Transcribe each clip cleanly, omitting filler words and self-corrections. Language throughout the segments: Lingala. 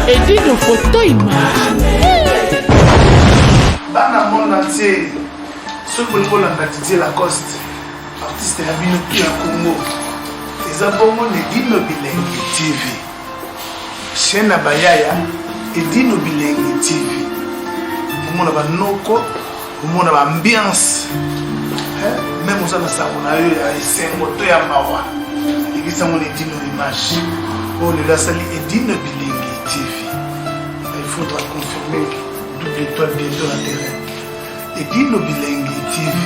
Et dit de photo image. Dans le monde entier, ceux qui veulent Didier Lacoste, artiste de la Binopi à Congo, ils ont Edino Bilengi TV. Chaîne Bayaya, Edino Bilengi TV. Vous avez un noko, vous avez une ambiance. Même vous avez un moto ya mawa. Et vous avez Edino Image. Oh, le Lassali Edino Bilengi TV. Il faudra confirmer double étoile bientôt dans le terrain. Edino Bilengi TV.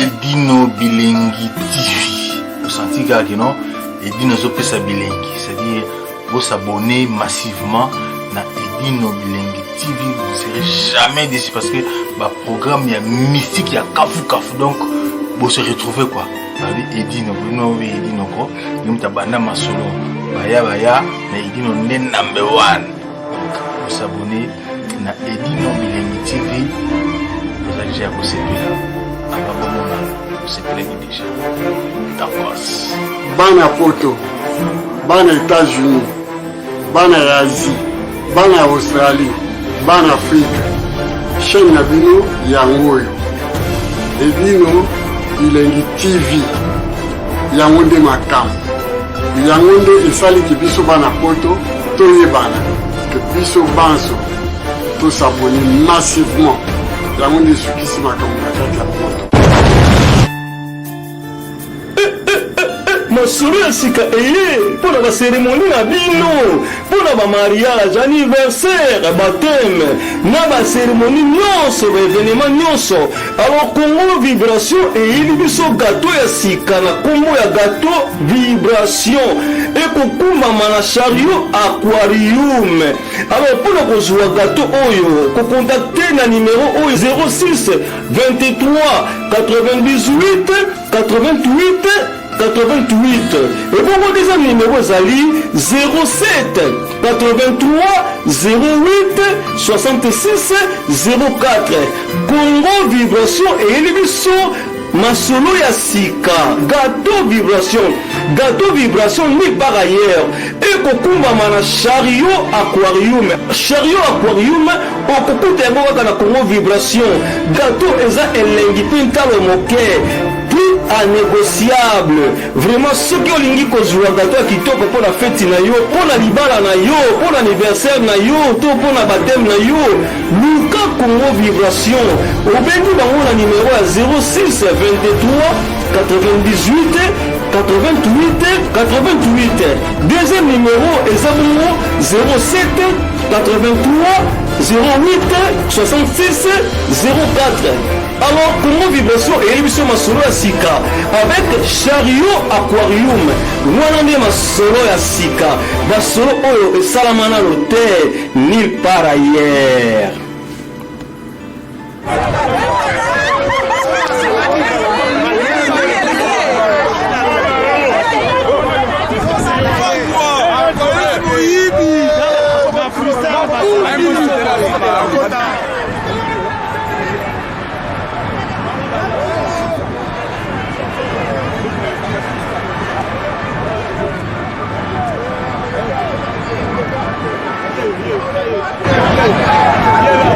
Edino Bilengi TV. Vous sentez que non? Edino Zopesa Bilengi. C'est-à-dire, vous s'abonnez massivement à Edino Bilengi TV. Vous ne serez jamais déçus parce que le programme il y a mystique, il y a kafou. Donc, vous se retrouvez quoi? Edino, Edino quoi? Nous t'abandonnons ma solo. Baya, mais Edino n'est number one. Vous s'abonnez à Edino Bilengi TV. Vous allez déjà vous séparer. Vous séparer déjà. D'accord. Bana photo, bana États-Unis, bana Asie, bana Australie, bana Afrique. Chaîne Nabino Yangoyo. Edino Bilengi TV. Yangonde makam. Yangonde esali ki biso bana photo, toye bana. Que biso banso, to s'abonner massivement. Yangonde sukisi makam na kati ya photo. Masolo ya sika pour la cérémonie na bino, pour la mariage, anniversaire, baptême, na ba cérémonie nyonso, ba événement nyonso. Alors Congo Vibration et il biso gâteau ya sika na kombo ya gâteau Vibration et kokuma mana chariot aquarium. Alors pour la kozwa gâteau oyo, ko contacter na numéro oyo 06 23 98 88 88. Et pour des amis numéro Zali 07 83 08 66 04. Congo Vibration et Elibiso Masolo ya sika. Gâteau vibration ni par ailleurs. Et kokumba mana chariot aquarium. Chariot aquarium on kokuta yango na Congo Vibration. Gâteau eza elengi pintalo moke. À négociable. Vraiment, ceux qui ont lingi kozwa gâteau kitoko pour la fête na yo, pour la libala na yo, pour l'anniversaire na yo, to pour la baptême na yo. Luka Congo Vibration. Au bengi bango na numéro à 06 23 98 88. Deuxième numéro est 07 83 08 66 04. Alors, Congo Vibration et l'émission Masolo ya Sika avec chariot aquarium. Nous Masolo ya Sika. Masolo oyo et Salamana l'hôtel nulle part ailleurs. Yeah.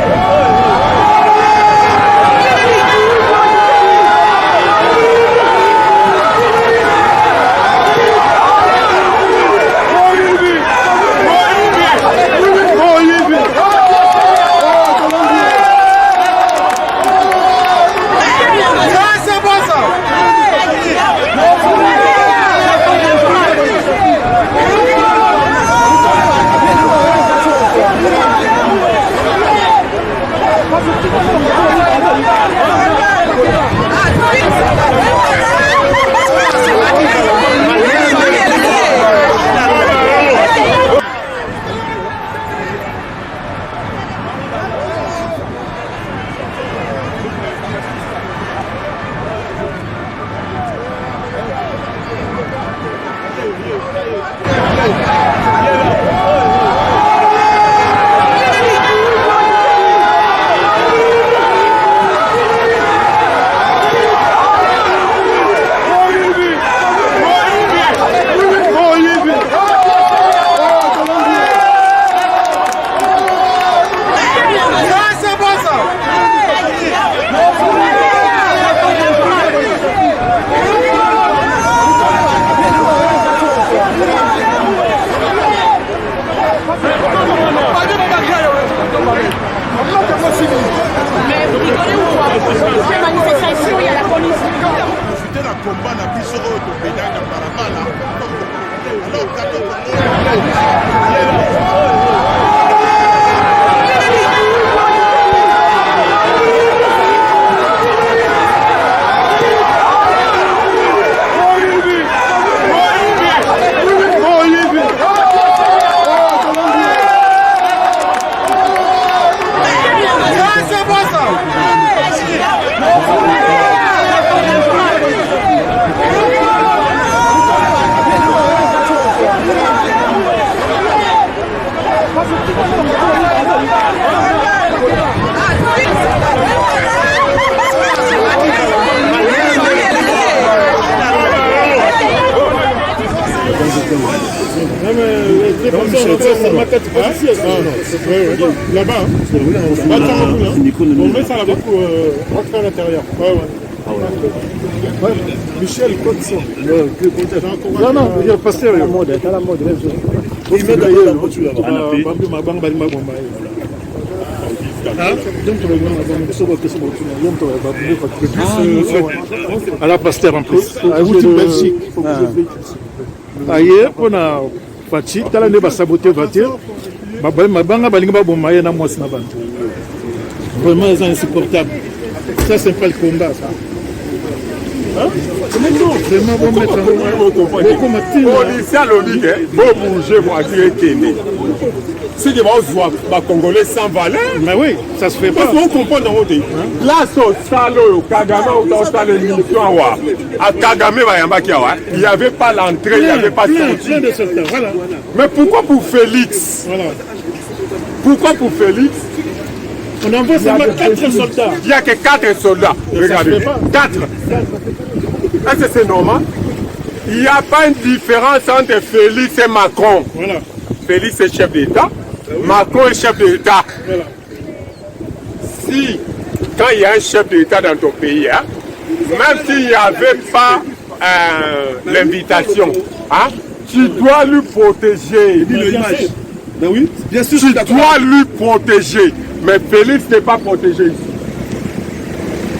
Là-bas, on met ça là-bas pour rentrer à l'intérieur. Michel Cotson. Non, non, il y a pasteur. La mode, la mode. Il met d'ailleurs la voiture là-bas. À la pasteur en plus. À Belgique. Ailleurs, on a Fachi, t'as l'année va saboter voiture. Mabanga balinga bomaya na mwasi na bantu. Vraiment c'est insupportable. Ça c'est pas le combat ça. Hein? Vraiment bon mettre policier à l'olive, bon bouger voiture Kenya. Si des Congolais sans valeur, mais oui, ça se fait pas. Parce qu'on comprend dans notre pays. Là, Salo, Kagame, à Kagame, il n'y avait pas l'entrée, il n'y avait pas de sortie. Voilà. Mais pourquoi pour Félix? Voilà. Pourquoi pour Félix? On envoie seulement 4 soldats. Il n'y a que 4 soldats. Regardez, 4. Est-ce que c'est normal? Il n'y a pas une différence entre Félix et Macron. Voilà. Félix est chef d'État, Macron est chef d'État. Voilà. Si, quand il y a un chef d'État dans ton pays, hein, même s'il n'y avait pas l'invitation, hein, tu dois lui protéger. Ben oui, bien sûr, tu dois lui protéger. Mais Félix n'est pas protégé ici.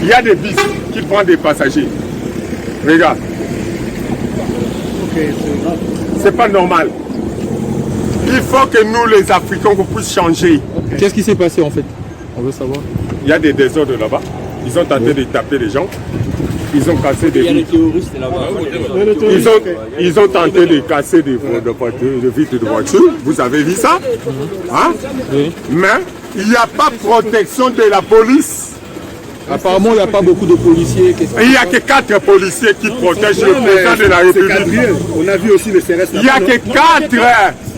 Il y a des bis qui prennent des passagers. Regarde. Okay, c'est pas normal. Il faut que nous, les Africains, qu'on puisse changer. Okay. Qu'est-ce qui s'est passé en fait? On veut savoir. Il y a des désordres là-bas. Ils ont tenté de taper les gens. Ils ont cassé des vitres. Il y a les terroristes là-bas. Ils ont tenté de casser des vitres de voiture. Vous avez vu ça? Hein? Oui. Mais il n'y a pas de protection de la police. Apparemment, il n'y a pas beaucoup de policiers. Il n'y a que 4 policiers qui protègent le président de la République. On a vu aussi le CRS. Il n'y a que 4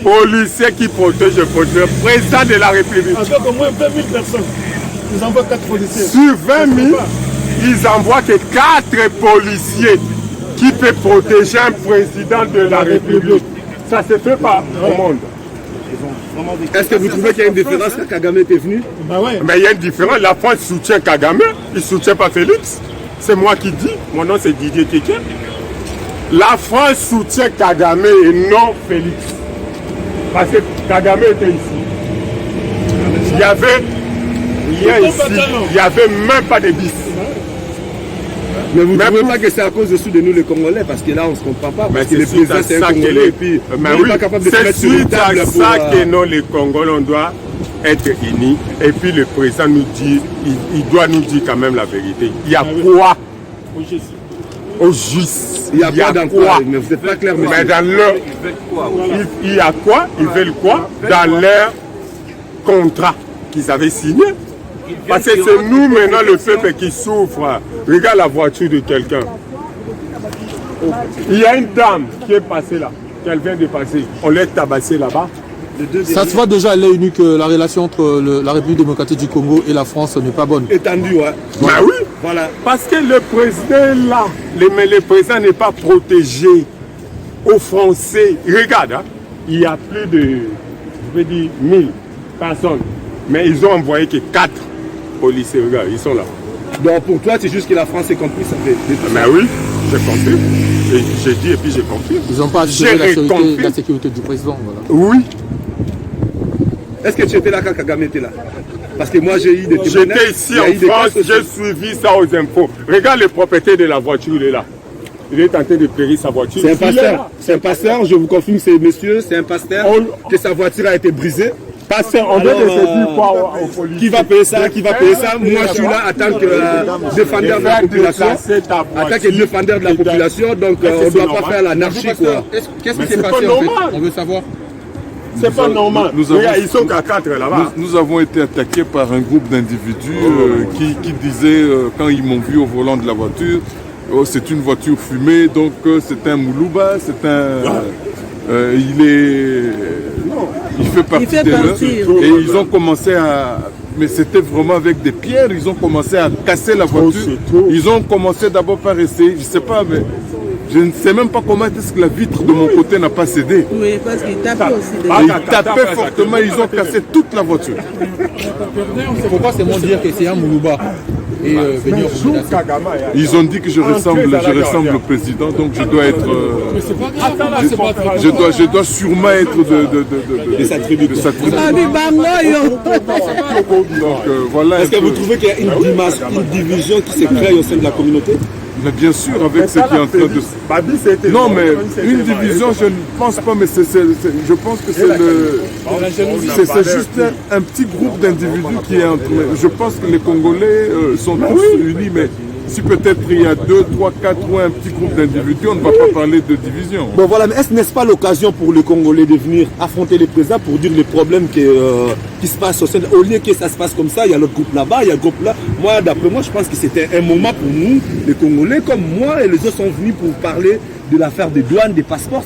policiers qui protègent le président de la République. Avec au moins 20 000 personnes. Ils envoient 4 policiers. Sur 20 000, ils envoient que 4 policiers qui peuvent protéger un président de la République. Ça ne se fait pas au monde. Est-ce que vous trouvez qu'il y a une différence quand Kagame est venu? Ben ouais. Mais il y a une différence. La France soutient Kagame, il ne soutient pas Félix. C'est moi qui dis. Mon nom c'est Didier Kéké. La France soutient Kagame et non Félix. Parce que Kagame était ici. Il y avait rien ici. Il n'y avait même pas de bis. Mais vous ne trouvez pas que c'est à cause de nous les Congolais? Parce que là on ne se comprend pas. Parce que les présidents c'est un Congolais et puis on n'est pas capable de se mettre sur une table pour... C'est ça que nous les Congolais on doit être unis. Et puis le président nous dit, il doit nous dire quand même la vérité. Il y a quoi au juste? Il y a quoi dans quoi? Mais vous n'êtes pas clair. Mais dans leur... Il y a quoi? Ils veulent quoi? Dans leur contrat qu'ils avaient signé. Parce que c'est nous maintenant le peuple qui souffre. Regarde la voiture de quelqu'un. Il y a une dame qui est passée là, qu'elle vient de passer. On l'a tabassée là-bas. Ça se voit déjà à l'œil nu que la relation entre la République démocratique du Congo et la France n'est pas bonne. Étendue, ouais. Ben oui, voilà. Parce que le président est là. Mais le président n'est pas protégé aux Français. Regarde, hein, il y a plus de, je vais dire, 1000 personnes. Mais ils ont envoyé que 4 policiers. Regarde, ils sont là. Donc pour toi, c'est juste que la France est complice avec mais oui, j'ai compris. J'ai dit et puis j'ai compris. Ils n'ont pas assuré la sécurité du président. Voilà. Oui. Est-ce que tu étais là quand Kagame était là? Parce que moi j'ai eu des témoignages. J'étais ici en France, j'ai suivi ça aux infos. Regarde le propriétaire de la voiture, il est là. Il est en train de périr sa voiture. C'est un pasteur. C'est un pasteur, je vous confirme, c'est monsieur, c'est un pasteur que sa voiture a été brisée. Pasteur, on doit se dire quoi aux policiers? Qui va payer ça? Qui va payer ça? Moi je suis là en tant que défendeur de la population. En tant que défendeur de la population, donc on ne doit pas faire l'anarchie quoi. Qu'est-ce qui s'est passé en fait? On veut savoir. C'est pas normal. Ils sont qu'à 4 là-bas. Nous avons été attaqués par un groupe d'individus qui disaient, quand ils m'ont vu au volant de la voiture, oh, c'est une voiture fumée, donc c'est un Moulouba, c'est un... il fait partie de eux. Et ils ont commencé à... Mais c'était vraiment avec des pierres, ils ont commencé à casser la voiture. Ils ont commencé d'abord par essayer, je ne sais pas, mais Je ne sais même pas comment est-ce que la vitre de mon côté n'a pas cédé. Oui, parce qu'ils tapaient aussi. Ils tapaient fortement, ils ont cassé toute la voiture. C'est pourquoi c'est mon dire que c'est un Moulouba. Et venir ils ont dit que je ressemble au président, donc je dois être. Je dois sûrement être de sa tribu. Donc voilà. Est-ce que vous trouvez qu'il y a une division qui se crée au sein de la communauté? Mais bien sûr, avec ce qui est en train de... Non, mais une division, je ne pense pas, mais je pense que c'est juste un petit groupe d'individus qui est entre... Je pense que les Congolais sont tous unis, mais si peut-être il y a 2, 3, 4 ou un petit groupe d'individus, on ne va pas parler de division. Bon voilà, mais n'est-ce pas l'occasion pour les Congolais de venir affronter les présidents pour dire les problèmes qui se passent au sein de... Au lieu que ça se passe comme ça, il y a l'autre groupe là-bas, il y a le groupe là. Moi, d'après moi, je pense que c'était un moment pour nous, les Congolais, comme moi et les autres sont venus pour parler de l'affaire des douanes, des passeports.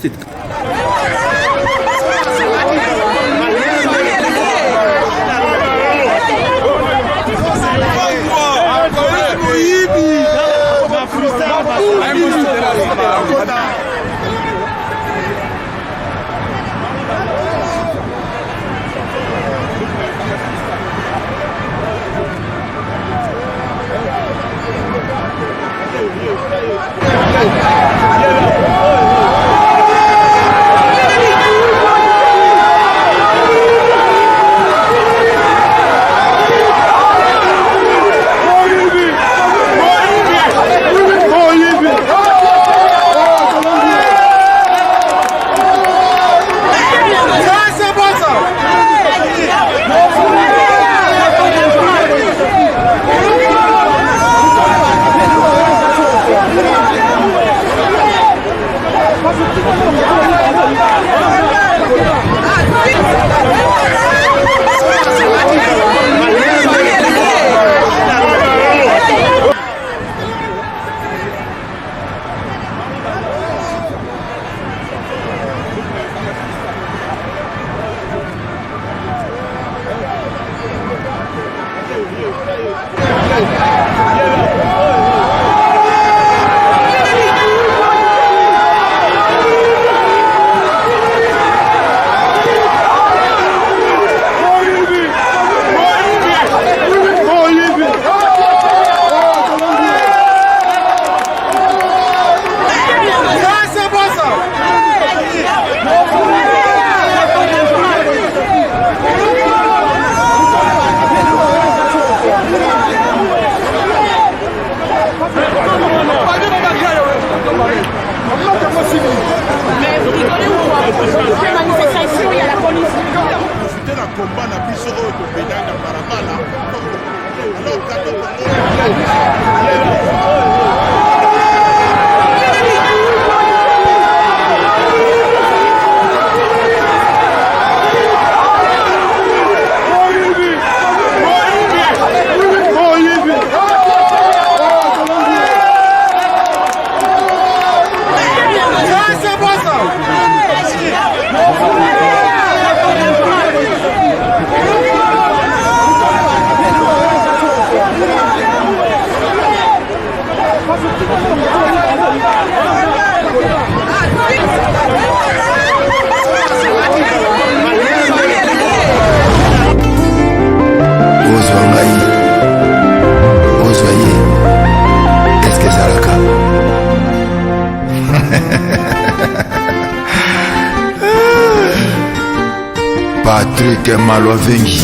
Patrick Malovengi,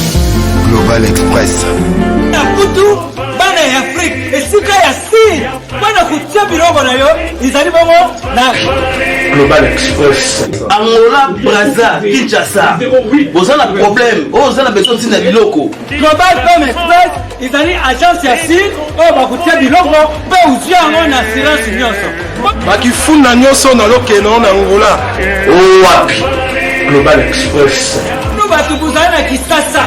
Global Express. Nakutu bana ya Afrique esika ya siri bana kutia biloko na yo izali bongo na Global Express. Angola, Brazza, Kinshasa. Vous avez un problème, vous avez besoin de biloko. Global Express izali agence ya siri o ba kutia biloko pe uzia ngo na assurance nyonso. Bakifuna nyonso na lokeno na Angola. Wapi? Global Express. Batu kuzana na Kisasa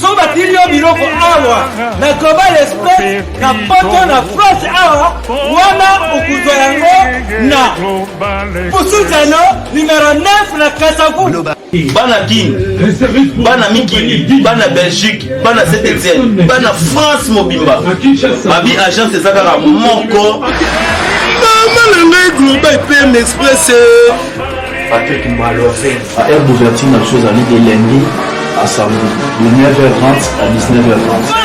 so batilio biloko awa na Global Express na poto na France awa wana ukuzwa yango na Pusuzano numero 9 na Kasavu. Bana King, bana Mikili, bana Belgique, bana Saint-Etienne, bana France Mobimba. Babi agence ezaka moko. le Global PM Express. Patrick Maloven. À Air d'ouverture, la chose à l'île de lundi à samedi, de 9h30 à 19h30.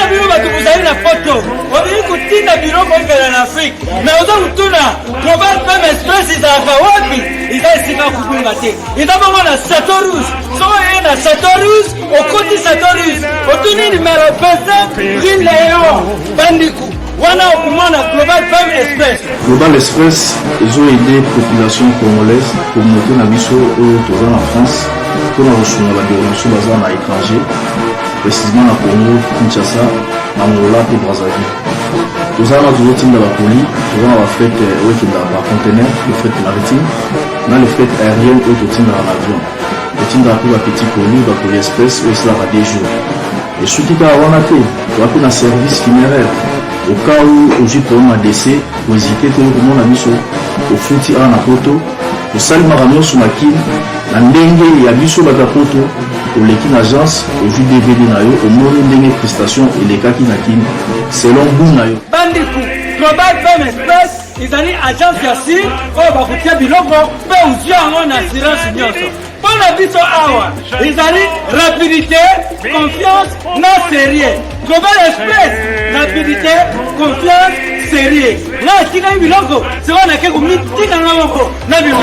Vous avez la photo. On dit que tu as bureau pour en Afrique. Mais aujourd'hui, Global PM Express, ils ont ici à Koukoulmate. Ils ont vraiment la Satorus. Soit la Satorus, au côté Satorus. Au tournée numéro 27, Green Léon, Bandikou. Wana okumana Global PM Express. Global Express, ils ont aidé la population congolaise, communauté Nabiso en France, pour la reçu la dévolution basée à l'étranger, précisément à Congo, Kinshasa, Angola et Brazzaville. Nous avons toujours team de la police, nous avons fait par conteneur, le fret maritime, nous avons le fret aérien et le team dans l'avion. Le team de la petite police, la police express, aussi là des jours. Et ce qui est à Wanate, nous avons un service funéraire. Au cas où aujourd'hui pour un décès, pour hésiter tout le monde a mis au fouti à la poto, au salut maramio sur ma kin, la ndenge et abisso batapoto, au l'équipe agence, au jus DVD nayo, au monde ndenge prestation et les kaki nakin, selon boum nayo. Bandikou, Global PM Express, ils ont agence yassi, oh bah vous tiens biloko, mais vous y en assurance nyoso. Pour la biso awa, ils ont rapidité, confiance, non sérieux. Global Express, rapidité, confiance, sérieux. Là, si vous avez vu logo, c'est vrai que vous avez dit que vous avez vu